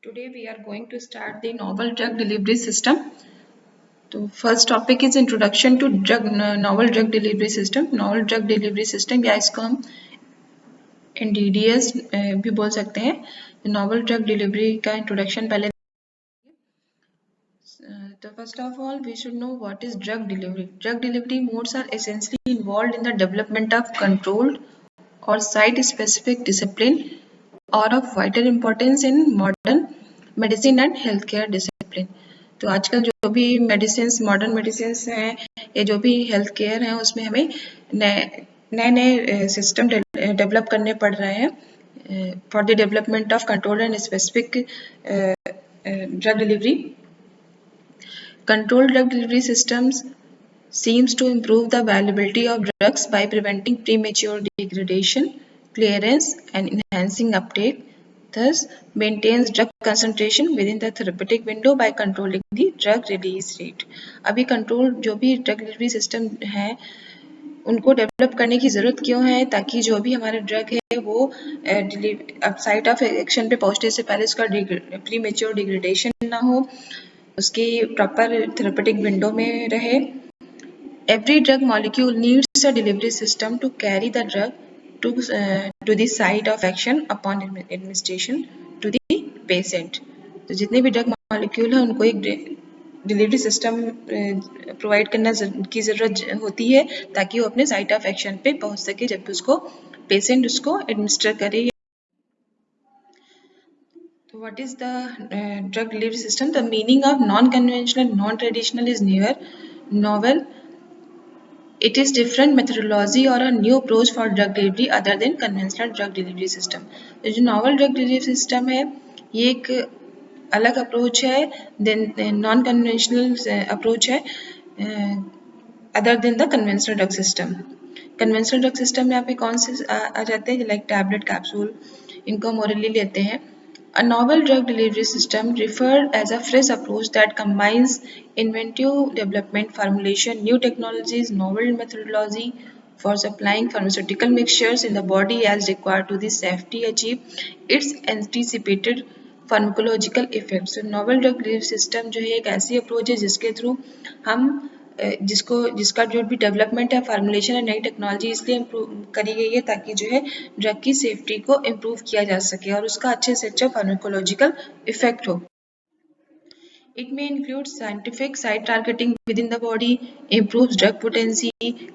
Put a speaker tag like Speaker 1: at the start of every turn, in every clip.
Speaker 1: Today we are going to start the novel drug delivery system. So first topic is introduction to novel drug delivery system. Novel drug delivery system या इसको हम NDDS भी बोल सकते हैं. Novel drug delivery का introduction पहले. So first of all, we should know what is drug delivery. Drug delivery modes are essentially involved in the development of controlled or site-specific discipline or of vital importance in modern medicine and healthcare discipline. तो आजकल जो भी medicines modern medicines हैं या जो भी health care हैं उसमें हमें नए नए सिस्टम डेवलप करने पड़ रहे हैं for the development of control and specific drug delivery. Controlled drug delivery systems seems to improve the availability of drugs by preventing premature degradation, clearance, and enhancing uptake. Thus, maintains drug concentration within the therapeutic window by controlling the drug release rate. अभी control जो भी drug delivery system है उनको develop करने की ज़रूरत क्यों है, ताकि जो भी हमारा ड्रग है वो साइट ऑफ एक्शन पे पहुंचने से पहले उसका प्रीमेच्योर डिग्रेडेशन ना हो, उसकी प्रॉपर थेरेपेटिक विंडो में रहे. Every drug molecule needs a delivery system to carry the drug to the site of action upon administration to the patient. तो जितने भी ड्रग मॉलिक्यूल है उनको एक डिलीवरी सिस्टम प्रोवाइड करना की ज़रूरत होती है ताकि वो अपने साइट ऑफ एक्शन पे पहुंच सके जब उसको पेशेंट उसको एडमिनिस्टर करे. What is the drug delivery system? The meaning of non-conventional, non-traditional is newer, novel. It is different methodology or a new approach for drug delivery other than conventional drug delivery system. जो novel drug delivery system है ये एक अलग approach है then non conventional approach है other than the conventional drug system. Conventional drug system में यहाँ पे कौन से आ जाते हैं, लाइक टैबलेट कैप्सूल, इनको हम ओरली लेते हैं. A novel drug delivery system referred as a fresh approach that combines inventive development, formulation, new technologies, novel methodology for supplying pharmaceutical mixtures in the body as required to the safety achieve its anticipated pharmacological effects. So novel drug delivery system जो है एक ऐसी approach है जिसके through हम जिसका जो भी डेवलपमेंट है फार्मूलेशन है नई टेक्नोलॉजी इसलिए करी गई है ताकि जो है ड्रग की सेफ्टी को इम्प्रूव किया जा सके और उसका अच्छे से अच्छा फार्माकोलॉजिकल इफेक्ट हो. It may include scientific site targeting within the body, improves drug potency,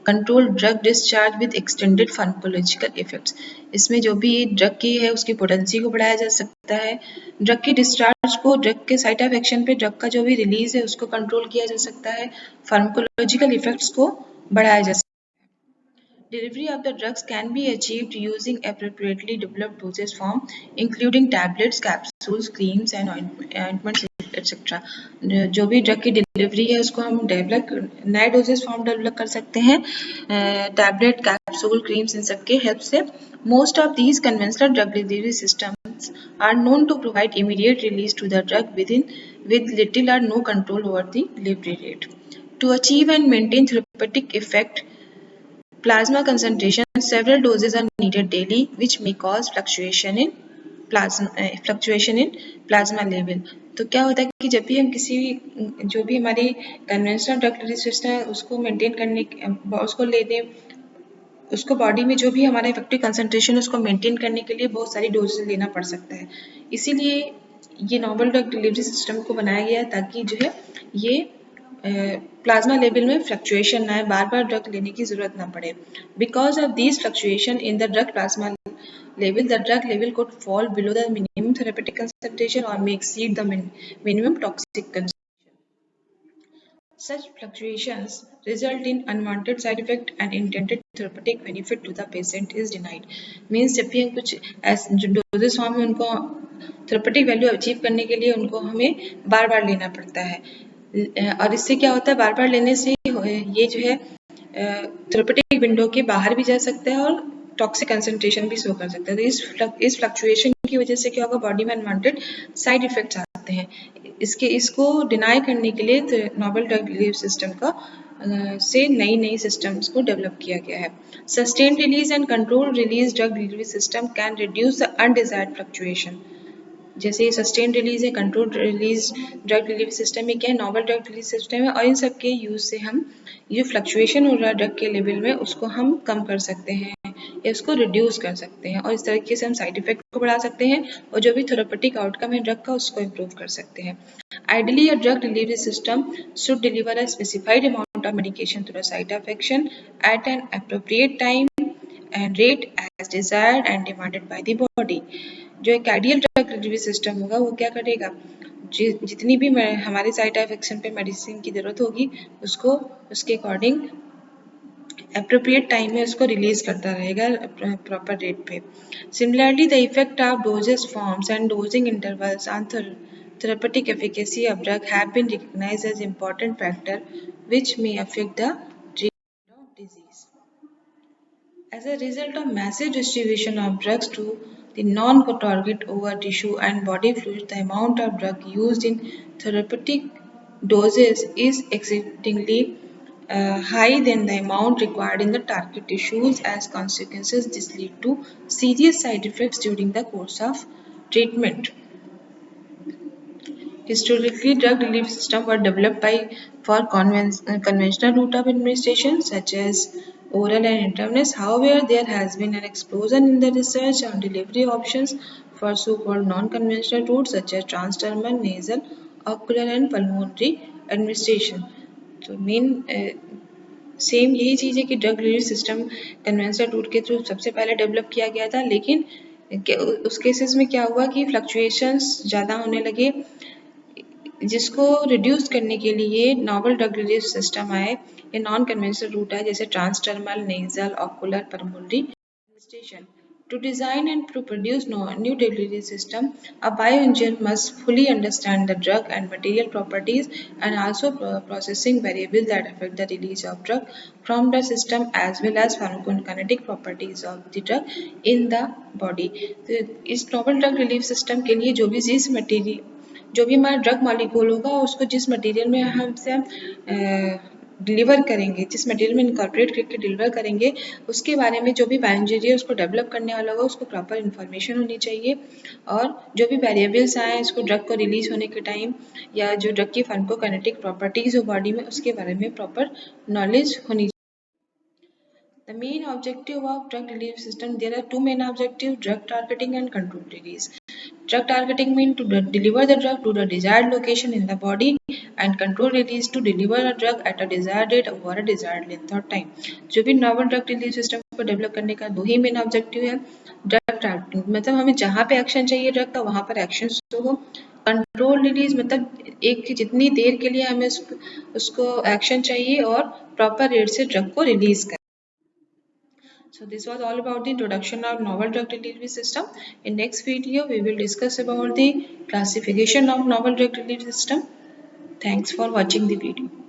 Speaker 1: control drug discharge with extended pharmacological effects. इसमें जो भी ड्रग की है उसकी पोटेंसी को बढ़ाया जा सकता है, ड्रग की डिस्चार्ज को ड्रग के साइट ऑफ एक्शन पे ड्रग का जो भी रिलीज है उसको कंट्रोल किया जा सकता है, फार्माकोलॉजिकल इफेक्ट्स को बढ़ाया जा सकता है. Delivery of the drugs can be achieved using appropriately developed dosage form, including tablets, capsules, creams, and ointments, etc. जो भी ड्रग की डिलीवरी है उसको हम नए डोजेज फॉर्म डेवलप कर सकते हैं टैबलेट, कैप्सूल, क्रीम्स इन सब के हेल्प से. Most of these conventional drug delivery systems are known to provide immediate release to the drug with little or no control over the delivery rate. To achieve and maintain therapeutic effect, plasma concentration, several doses are needed daily, which may cause fluctuation in plasma level. तो क्या होता है कि जब भी हम किसी जो भी हमारी कन्वेंशनल ड्रग डिलीवरी सिस्टम है उसको मेंटेन करने उसको लेने उसको बॉडी में जो भी हमारा इफेक्टिव कंसंट्रेशन उसको मेंटेन करने के लिए बहुत सारी डोजेज लेना पड़ सकता है. इसीलिए ये नोवल ड्रग डिलीवरी सिस्टम को बनाया गया है ताकि जो है ये प्लाज्मा लेवल में फ्लक्चुएशन ना है, बार बार ड्रग लेने की जरूरत ना पड़े. Because of this fluctuation in the drug plasma level, the drug level could fall below the minimum therapeutic concentration or may exceed the minimum toxic concentration. Such fluctuations result in unwanted side effect and intended therapeutic benefit to the patient is denied. Means जब भी हम कुछ जो doses form में उनको therapeutic value achieve करने के लिए उनको हमें बार बार लेना पड़ता है और इससे क्या होता है बार बार लेने से ये जो है थेरेपेटिक विंडो के बाहर भी जा सकता है और टॉक्सिक कंसंट्रेशन भी शो कर सकता है. तो इस फ्लक्चुएशन की वजह से क्या होगा बॉडी में अनवांटेड साइड इफेक्ट्स आते हैं. इसको डिनाई करने के लिए नोवल ड्रग डिलीवरी सिस्टम का से नई सिस्टम्स को डेवलप किया गया है. Sustain release and control release drug delivery system can reduce the undesired fluctuation. जैसे सस्टेन रिलीज है, control release drug delivery system, ये क्या है, नॉवल ड्रग डिलीवरी सिस्टम है। और इन सब के यूज से हम ये फ्लक्चुएशन हो रहा है ड्रग के लेवल में उसको हम कम कर सकते हैं या उसको रिड्यूस कर सकते हैं, और इस तरीके से हम साइड इफेक्ट को बढ़ा सकते हैं और जो भी थेरेपेटिक आउटकम है ड्रग का उसको इम्प्रूव कर सकते हैं। Ideally, a drug delivery system should deliver a specified amount of medication to the site of action at an appropriate time and rate as desired and demanded by the body. जो एक ideal drug delivery system होगा वो क्या करेगा, जितनी भी हमारे site of action पे मेडिसिन की जरूरत होगी उसको उसके अकॉर्डिंग अप्रोप्रिएट टाइम में उसको रिलीज करता रहेगा प्रॉपर रेट पे। Similarly the effect of doses forms and dosing intervals on therapeutic efficacy of drug have been recognized as important factor which may affect the treatment of disease. As a result of massive distribution of drugs to the non-target over tissue and body fluids, the amount of drug used in therapeutic doses is exceedingly higher than the amount required in the target tissues. As consequences, this leads to serious side effects during the course of treatment. Historically, drug delivery systems were developed for conventional route of administration, such as oral and intravenous. However, there has been an explosion in the research on delivery options for so-called non-conventional routes, such as transdermal, nasal, ocular, and pulmonary administration. तो main same यही चीज़ है कि drug delivery system conventional route के through सबसे पहले develop किया गया था, लेकिन उस केसेस में क्या हुआ कि फ्लक्चुएशंस ज़्यादा होने लगे, जिसको रिड्यूस करने के लिए नॉवल ड्रग डिलीवरी सिस्टम आए या नॉन कन्वेंशनल रूट आए, जैसे transdermal, nasal, ocular, pulmonary administration. To design and to produce new delivery system, a bioengineer must fully understand the drug and material properties and also processing variables that affect the release of drug from the system as well as pharmacokinetic properties of the drug in the body. तो इस novel drug delivery system के लिए जो भी हमारा drug molecule होगा उसको जिस मटेरियल में हमसे हम डिलीवर करेंगे, जिस मटेरियल में इनकॉर्पोरेट करके डिलीवर करेंगे, उसके बारे में जो भी बायोइंजीनियर उसको डेवलप करने वाला होगा उसको प्रॉपर इन्फॉर्मेशन होनी चाहिए, और जो भी वेरिएबल्स आए इसको ड्रग को रिलीज होने के टाइम या जो ड्रग की फार्माकोकाइनेटिक प्रॉपर्टीज हो बॉडी में उसके बारे में प्रॉपर नॉलेज होनी चाहिए। The main objective of drug delivery system, there are two main objectives: drug targeting and control release. Drug targeting means to deliver the drug to the desired location in the body, and control release to deliver a drug at a desired date over a desired length or time. जो भी novel drug delivery system को develop करने का दो ही main objective है। Drug targeting मतलब हमें जहाँ पे एक्शन चाहिए ड्रग का वहाँ पर एक्शन हो। कंट्रोल रिलीज मतलब एक जितनी देर के लिए हमें उसको एक्शन चाहिए और प्रॉपर रेट से ड्रग को रिलीज करें। So this was all about the introduction of novel drug delivery system. In next video, we will discuss about the classification of novel drug delivery system. Thanks for watching the video.